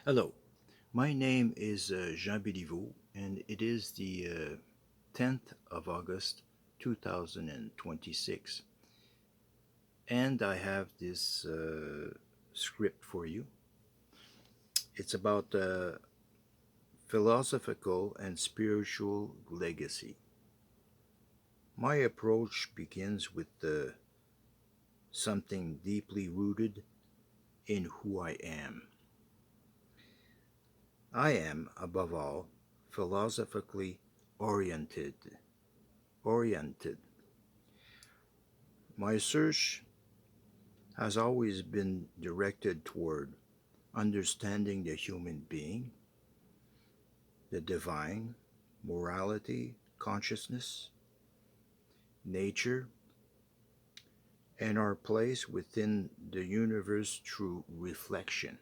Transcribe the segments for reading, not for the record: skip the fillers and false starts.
Hello, my name is Jean Béliveau, and it is the 10th of August 2026. And I have this script for you. It's about philosophical and spiritual legacy. My approach begins with something deeply rooted in who I am. I am, above all, philosophically oriented. Oriented. My search has always been directed toward understanding the human being, the divine, morality, consciousness, nature, and our place within the universe through reflection,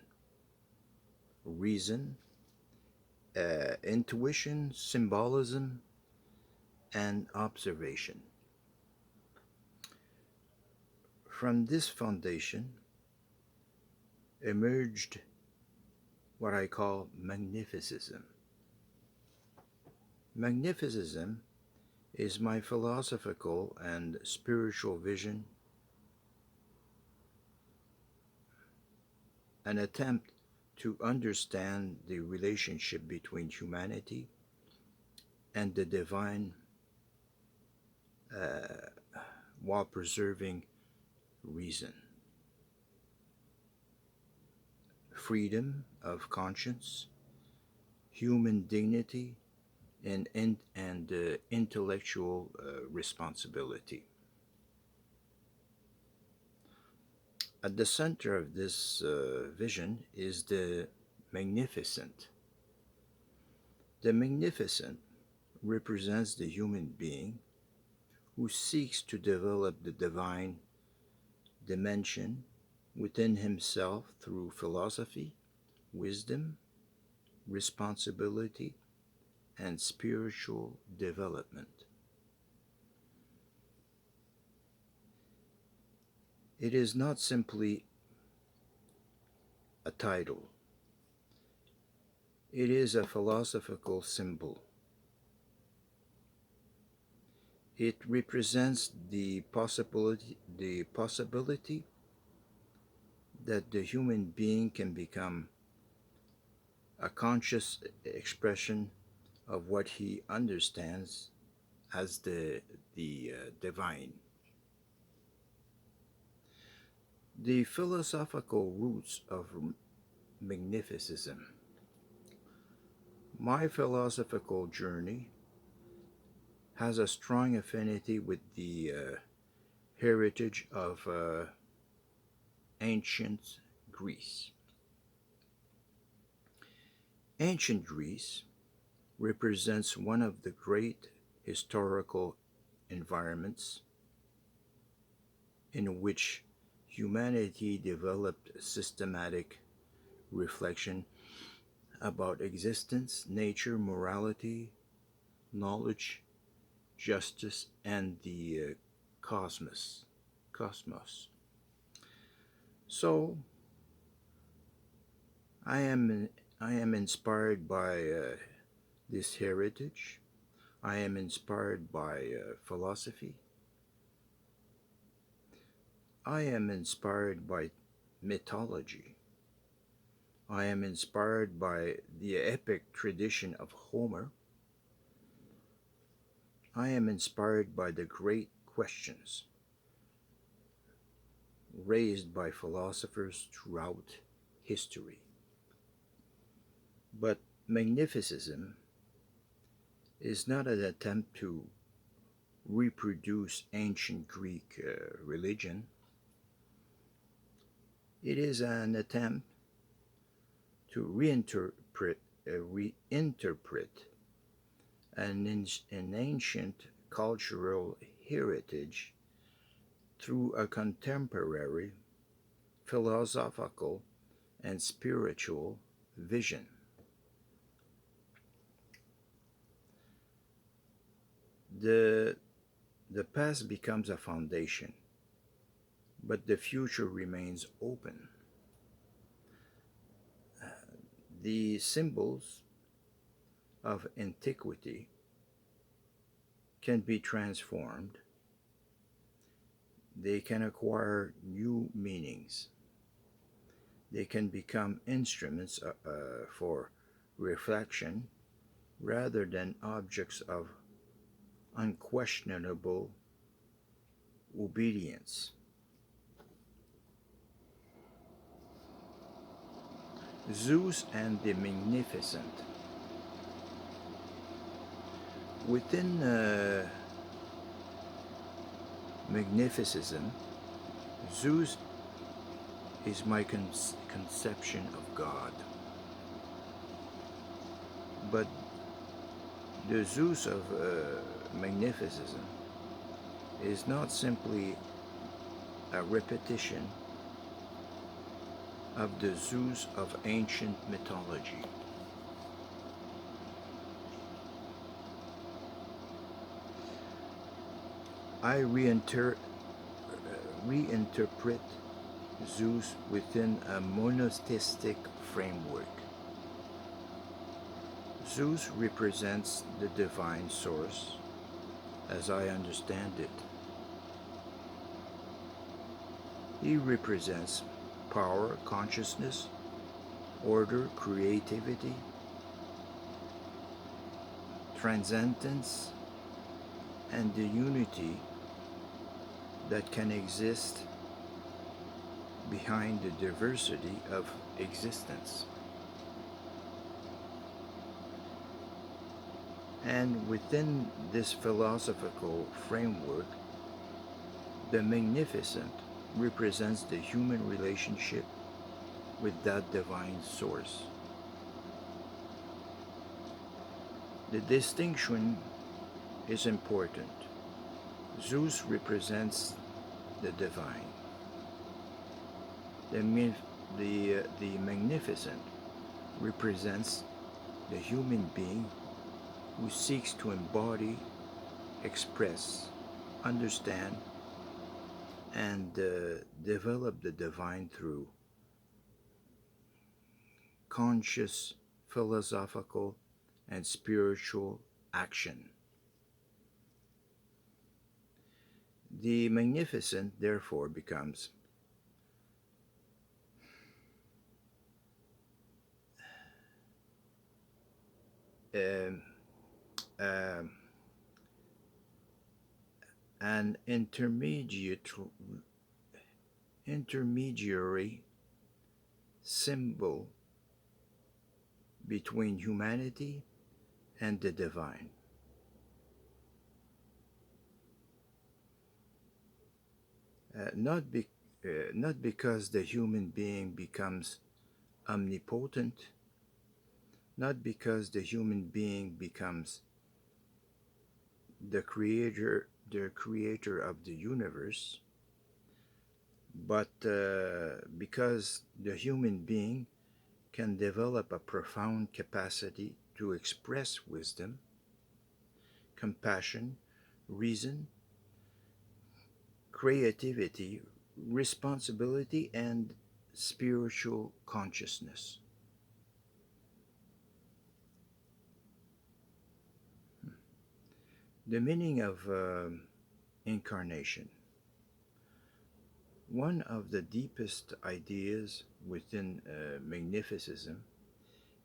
reason, intuition, symbolism, and observation. From this foundation emerged what I call Magnificism. Magnificism is my philosophical and spiritual vision, an attempt to understand the relationship between humanity and the divine uh, while preserving reason, freedom of conscience, human dignity, and intellectual responsibility. At the center of this vision is the magnificent. The magnificent represents the human being who seeks to develop the divine dimension within himself through philosophy, wisdom, responsibility, and spiritual development. It is not simply a title, it is a philosophical symbol. It represents the possibility that the human being can become a conscious expression of what he understands as the divine. The philosophical roots of Magnificism. My philosophical journey has a strong affinity with the heritage of ancient Greece. Ancient Greece represents one of the great historical environments in which humanity developed systematic reflection about existence, nature, morality, knowledge, justice, and the cosmos. Cosmos. So I am I am inspired by this heritage. I am inspired by philosophy. I am inspired by mythology. I am inspired by the epic tradition of Homer. I am inspired by the great questions raised by philosophers throughout history. But Magnificism is not an attempt to reproduce ancient Greek religion. It is an attempt to reinterpret an ancient cultural heritage through a contemporary philosophical and spiritual vision. The, the past becomes a foundation, but the future remains open. The symbols of antiquity can be transformed, they can acquire new meanings, they can become instruments for reflection rather than objects of unquestionable obedience. Zeus and the Magnificent. Within Magnificism, Zeus is my conception of God. But the Zeus of Magnificism is not simply a repetition of the Zeus of ancient mythology. I reinterpret Zeus within a monotheistic framework. Zeus represents the divine source as I understand it. He represents power, consciousness, order, creativity, transcendence, and the unity that can exist behind the diversity of existence. And within this philosophical framework, the Magnificent represents the human relationship with that divine source. The distinction is important. Zeus represents the divine. The Magnificent represents the human being who seeks to embody, express, understand, and develop the divine through conscious, philosophical, and spiritual action. The Magnificent, therefore, becomes um, um, an intermediary symbol between humanity and the divine. Not because the human being becomes omnipotent, not because the human being becomes the creator of the universe, but because the human being can develop a profound capacity to express wisdom, compassion, reason, creativity, responsibility, and spiritual consciousness. The meaning of incarnation. One of the deepest ideas within Magnificism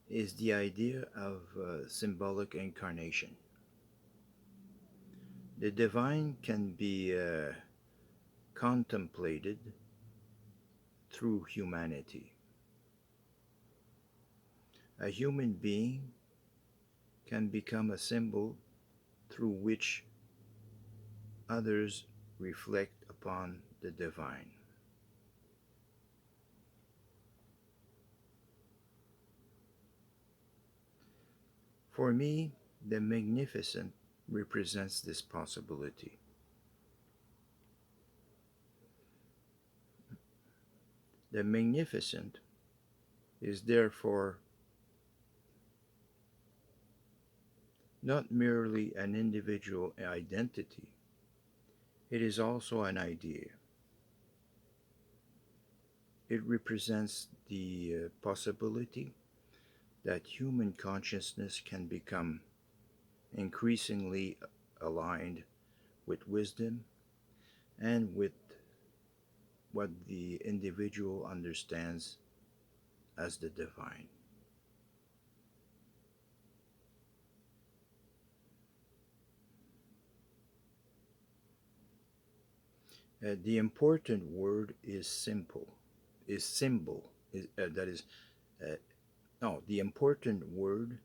is the idea of symbolic incarnation. The divine can be contemplated through humanity. A human being can become a symbol through which others reflect upon the divine. For me, the Magnificent represents this possibility. The Magnificent is therefore not merely an individual identity, it is also an idea. It represents the possibility that human consciousness can become increasingly aligned with wisdom and with what the individual understands as the divine. The important word is simple, is symbol. That is, uh, no, the important word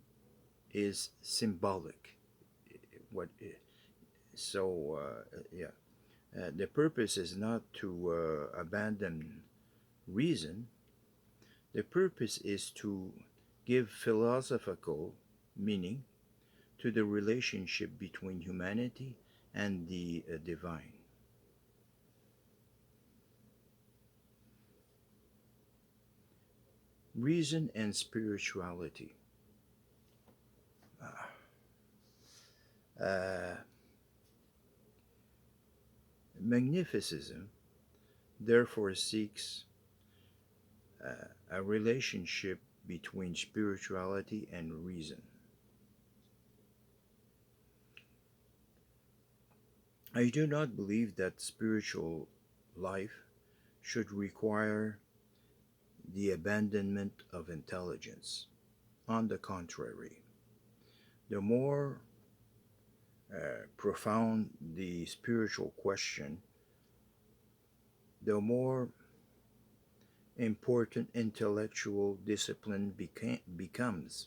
is symbolic. What? Yeah. The purpose is not to abandon reason. The purpose is to give philosophical meaning to the relationship between humanity and the divine. Reason and spirituality. Uh, Magnificism therefore seeks a relationship between spirituality and reason. I do not believe that spiritual life should require the abandonment of intelligence. On the contrary, the more profound the spiritual question, the more important intellectual discipline becomes.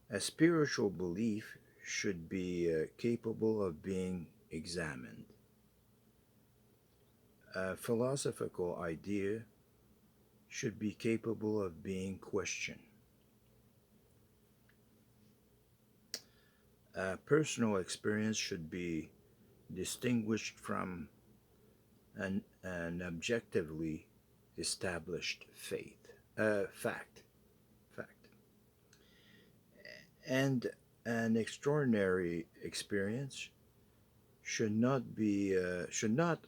A spiritual belief should be capable of being examined. A philosophical idea should be capable of being questioned. A personal experience should be distinguished from an objectively established fact. Fact. And an extraordinary experience should not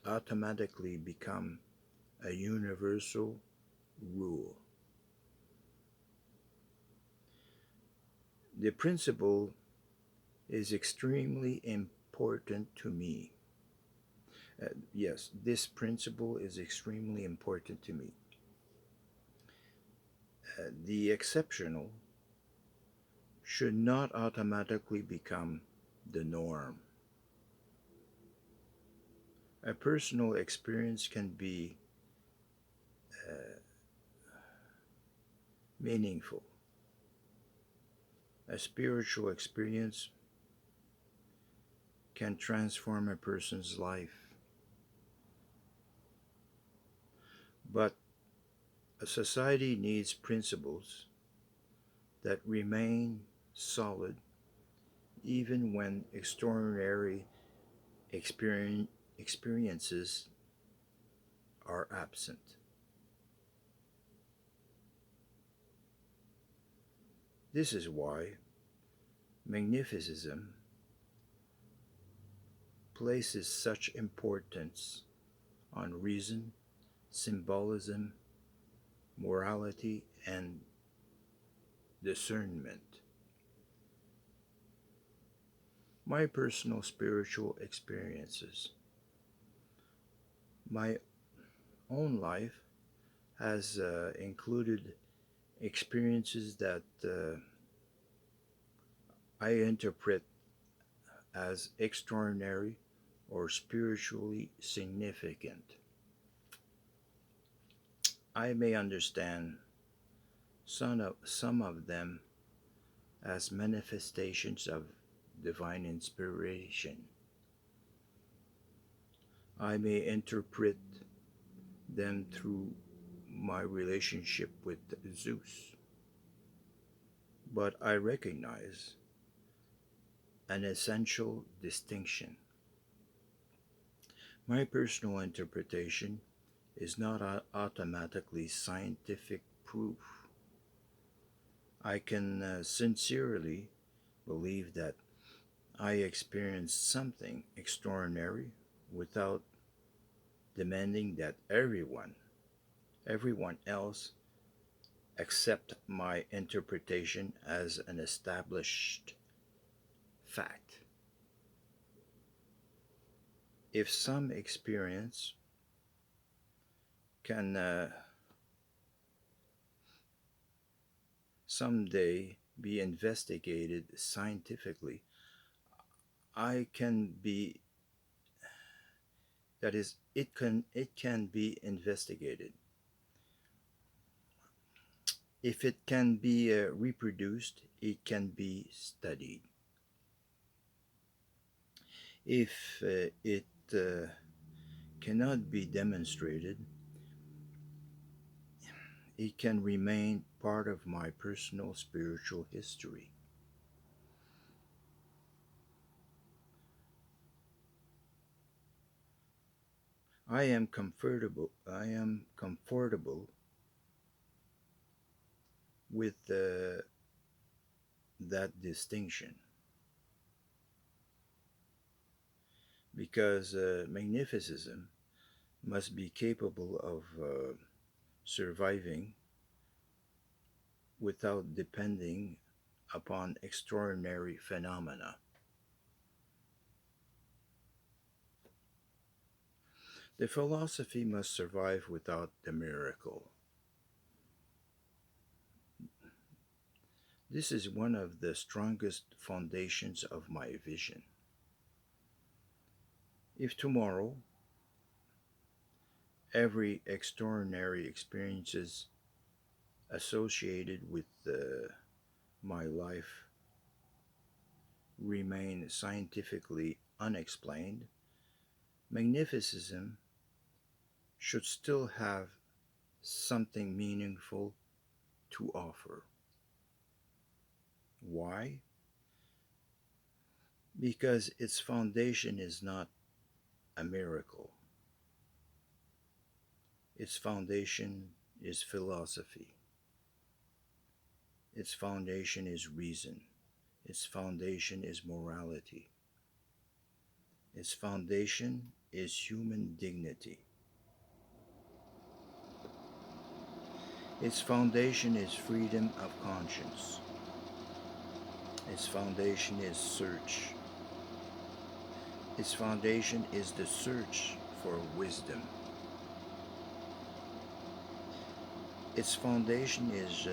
automatically become a universal rule. The principle is extremely important to me. Yes, this principle is extremely important to me. The exceptional should not automatically become the norm. A personal experience can be uh, meaningful. A spiritual experience can transform a person's life, but a society needs principles that remain solid even when extraordinary experiences are absent. This is why Magnificism places such importance on reason, symbolism, morality, and discernment. My personal spiritual experiences. My own life has included experiences that I interpret as extraordinary or spiritually significant. I may understand some of them as manifestations of divine inspiration. I may interpret them through my relationship with Zeus, but I recognize an essential distinction. My personal interpretation is not automatically scientific proof. I can sincerely believe that I experienced something extraordinary without demanding that everyone else accept my interpretation as an established fact. If some experience can someday be investigated scientifically, I can be that is it can be investigated. If it can be reproduced, it can be studied. If it cannot be demonstrated, it can remain part of my personal spiritual history. I am comfortable with that distinction because magnificism must be capable of surviving without depending upon extraordinary phenomena. The philosophy must survive without the miracle. This is one of the strongest foundations of my vision. If tomorrow every extraordinary experiences associated with my life remain scientifically unexplained, magnificism should still have something meaningful to offer. Why? Because its foundation is not a miracle. Its foundation is philosophy. Its foundation is reason. Its foundation is morality. Its foundation is human dignity. Its foundation is freedom of conscience. Its foundation is search. Its foundation is the search for wisdom. Its foundation is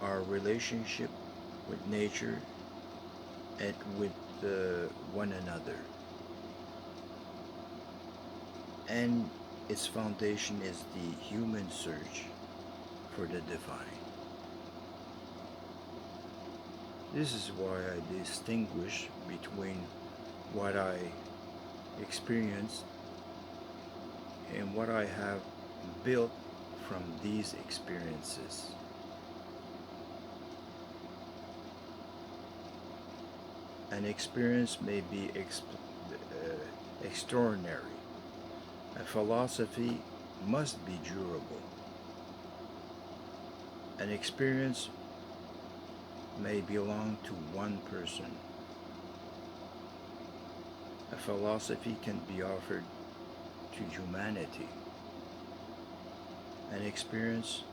our relationship with nature and with one another. And its foundation is the human search for the divine. This is why I distinguish between what I experienced and what I have built from these experiences. An experience may be extraordinary. A philosophy must be durable. An experience may belong to one person. A philosophy can be offered to humanity. An experience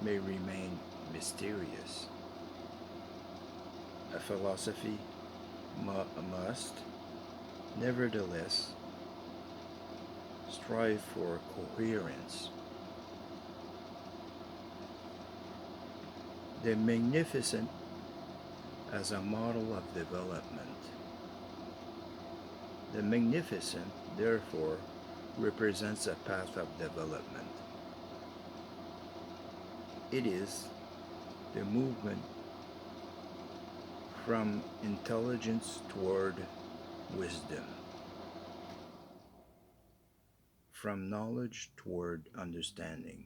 may remain mysterious. A philosophy must, nevertheless, strive for coherence. The magnificent as a model of development. The magnificent, therefore, represents a path of development. It is the movement from intelligence toward wisdom, from knowledge toward understanding,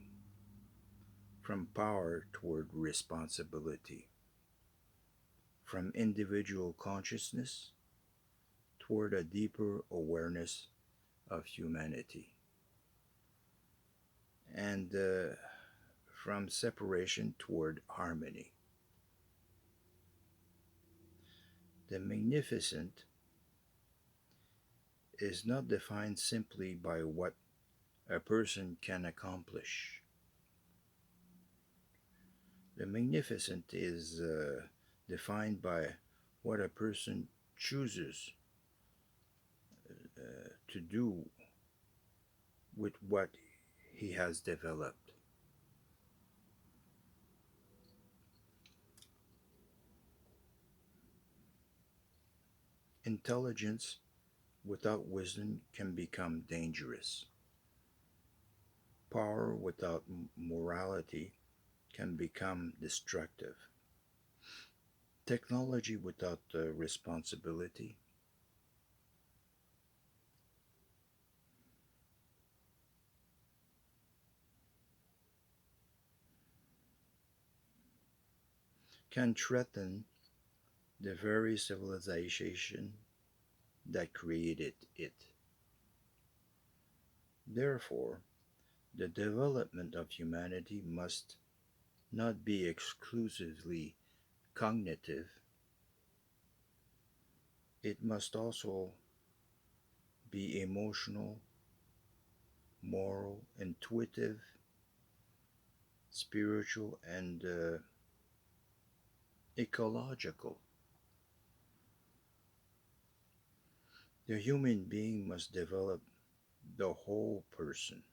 from power toward responsibility, from individual consciousness toward a deeper awareness of humanity, and from separation toward harmony. The magnificent is not defined simply by what a person can accomplish. The magnificent is defined by what a person chooses to do with what he has developed. Intelligence without wisdom can become dangerous. Power without morality can become destructive. Technology without responsibility can threaten the very civilization that created it. Therefore, the development of humanity must not be exclusively cognitive, it must also be emotional, moral, intuitive, spiritual, and ecological. The human being must develop the whole person.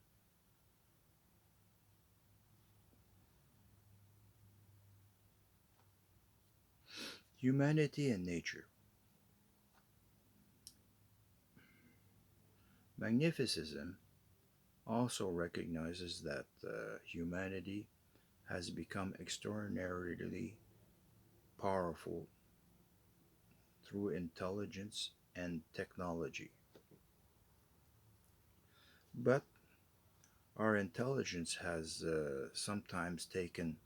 Humanity and nature. Magnificism also recognizes that humanity has become extraordinarily powerful through intelligence and technology. But our intelligence has sometimes taken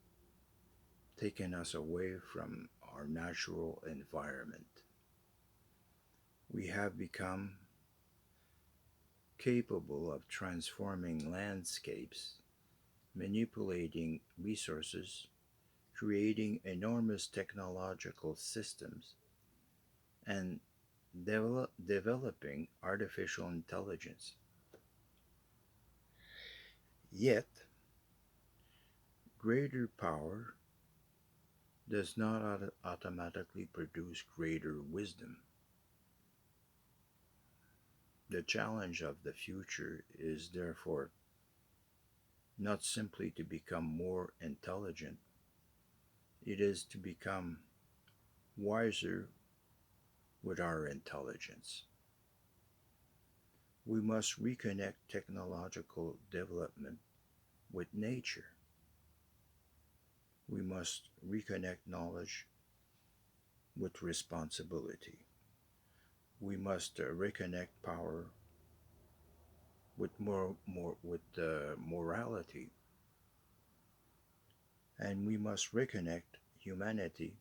us away from our natural environment. We have become capable of transforming landscapes, manipulating resources, creating enormous technological systems, and developing artificial intelligence. Yet, greater power does not automatically produce greater wisdom. The challenge of the future is therefore not simply to become more intelligent, it is to become wiser with our intelligence. We must reconnect technological development with nature. We must reconnect knowledge with responsibility. We must reconnect power with morality, and we must reconnect humanity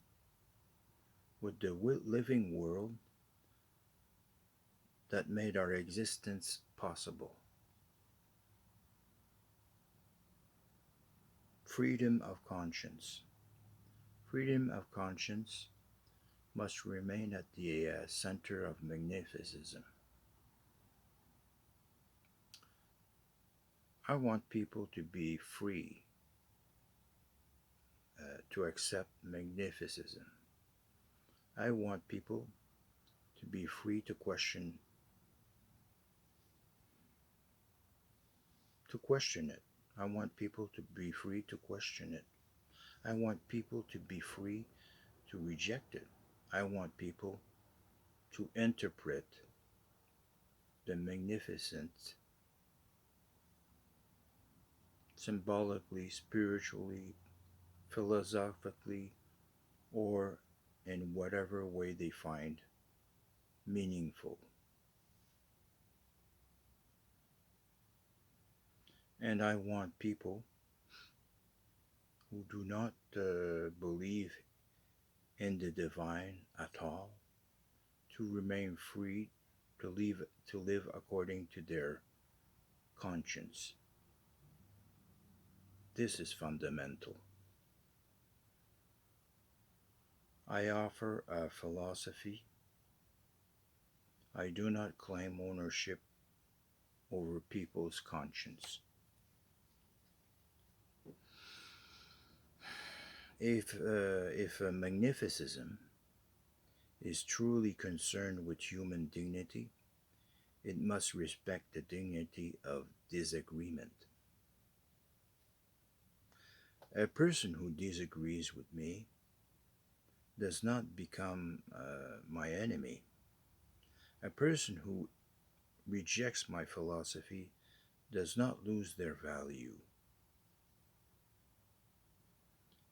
with the living world that made our existence possible. Freedom of conscience. Freedom of conscience must remain at the center of magnificism. I want people to be free to accept magnificism. I want people to be free to question it. I want people to be free to question it. I want people to be free to reject it. I want people to interpret the magnificent symbolically, spiritually, philosophically, or in whatever way they find meaningful. And I want people who do not believe in the divine at all to remain free to live according to their conscience. This is fundamental. I offer a philosophy. I do not claim ownership over people's conscience. If Magnificism is truly concerned with human dignity, it must respect the dignity of disagreement. A person who disagrees with me does not become my enemy. A person who rejects my philosophy does not lose their value.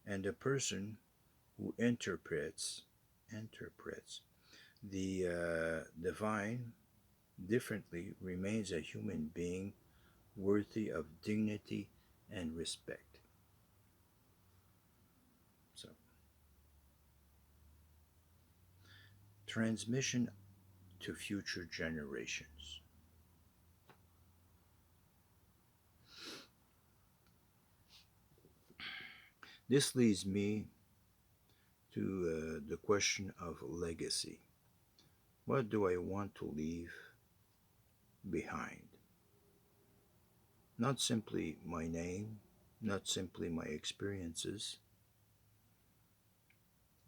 And a person who interprets the divine differently remains a human being worthy of dignity and respect. So, transmission to future generations. This leads me to the question of legacy. What do I want to leave behind? Not simply my name, not simply my experiences,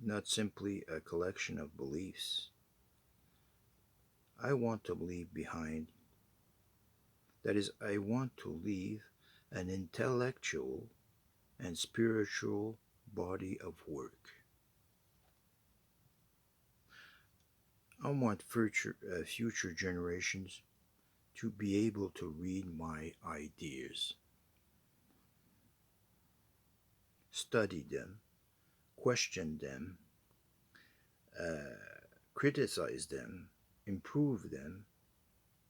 not simply a collection of beliefs. I want to leave behind, that is, I want to leave an intellectual and spiritual body of work. I want future generations to be able to read my ideas, study them, question them, uh, criticize them, improve them,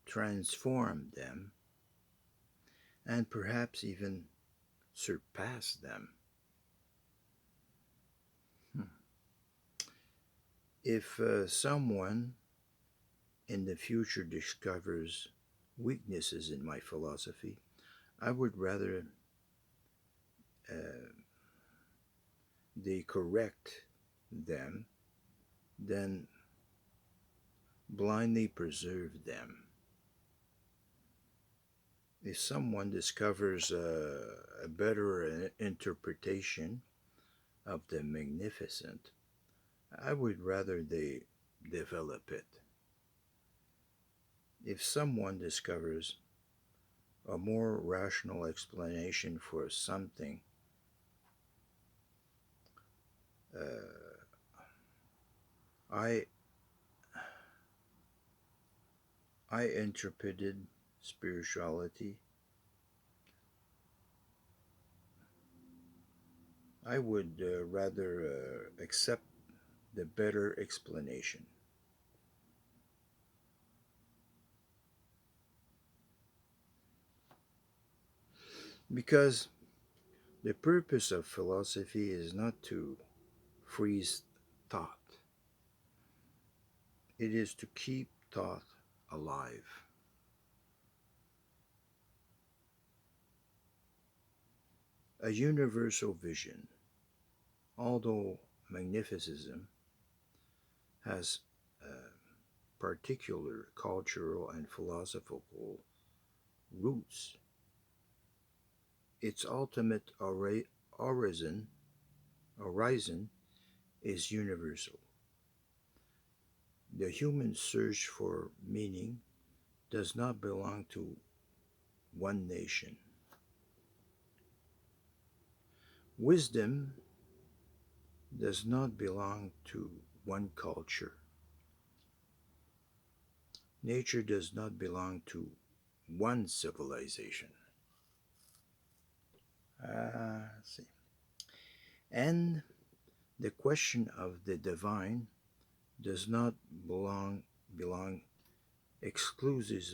transform them, and perhaps even surpass them. Hmm. If someone in the future discovers weaknesses in my philosophy, I would rather uh, they correct them than blindly preserve them. If someone discovers a better interpretation of the magnificent, I would rather they develop it. If someone discovers a more rational explanation for something, uh, I I interpreted spirituality, I would rather accept the better explanation. Because the purpose of philosophy is not to freeze thought, it is to keep thought alive. A universal vision, although Magnificism has particular cultural and philosophical roots, its ultimate horizon is universal. The human search for meaning does not belong to one nation. Wisdom does not belong to one culture. Nature does not belong to one civilization. See. And the question of the divine does not belong exclusively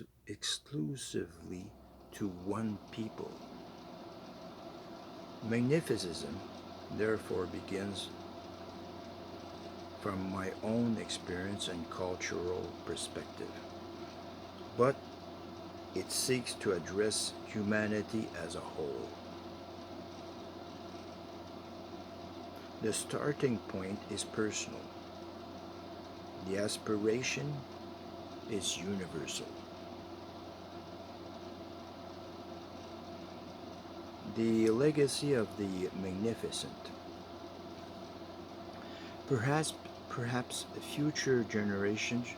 to one people. Magnificism, therefore, begins from my own experience and cultural perspective, but it seeks to address humanity as a whole. The starting point is personal. The aspiration is universal. The legacy of the magnificent Perhaps, perhaps future generations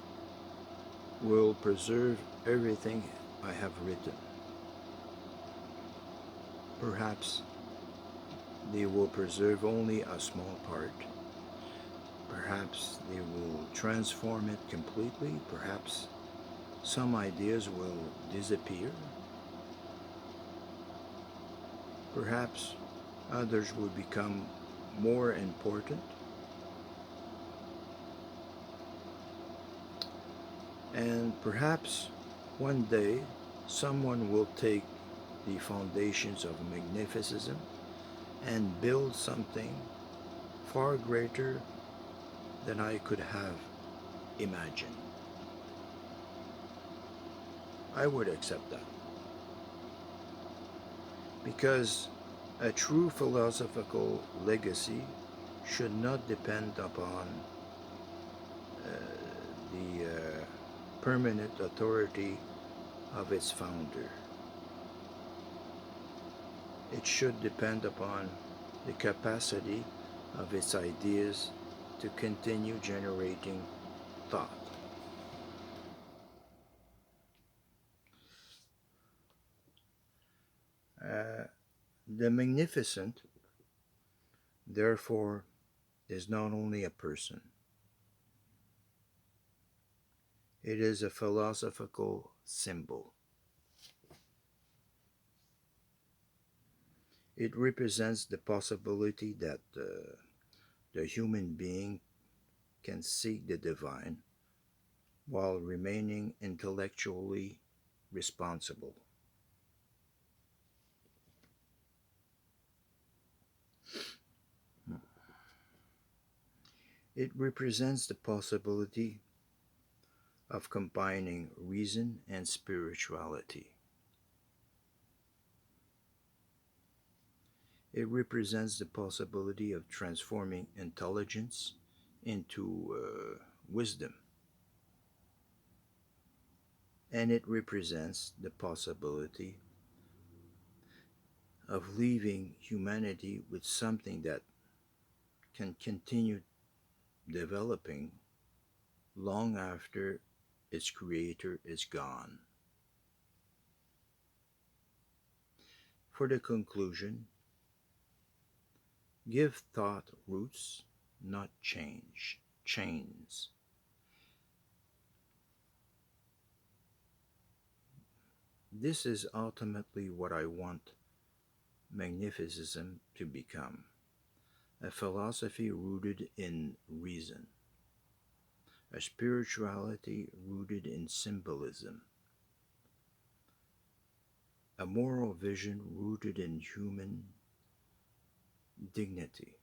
will preserve everything I have written. Perhaps they will preserve only a small part. Perhaps they will transform it completely. Perhaps some ideas will disappear. Perhaps others will become more important. And perhaps one day someone will take the foundations of Magnificism and build something far greater than I could have imagined. I would accept that. Because a true philosophical legacy should not depend upon the permanent authority of its founder. It should depend upon the capacity of its ideas to continue generating thought. Uh, the Magnificent, therefore, is not only a person, it is a philosophical symbol. It represents the possibility that the human being can seek the divine while remaining intellectually responsible. It represents the possibility of combining reason and spirituality. It represents the possibility of transforming intelligence into wisdom. And it represents the possibility of leaving humanity with something that can continue developing long after its creator is gone. For the conclusion, give thought roots, not chains. This is ultimately what I want Magnificism to become, a philosophy rooted in reason, a spirituality rooted in symbolism, a moral vision rooted in human dignity,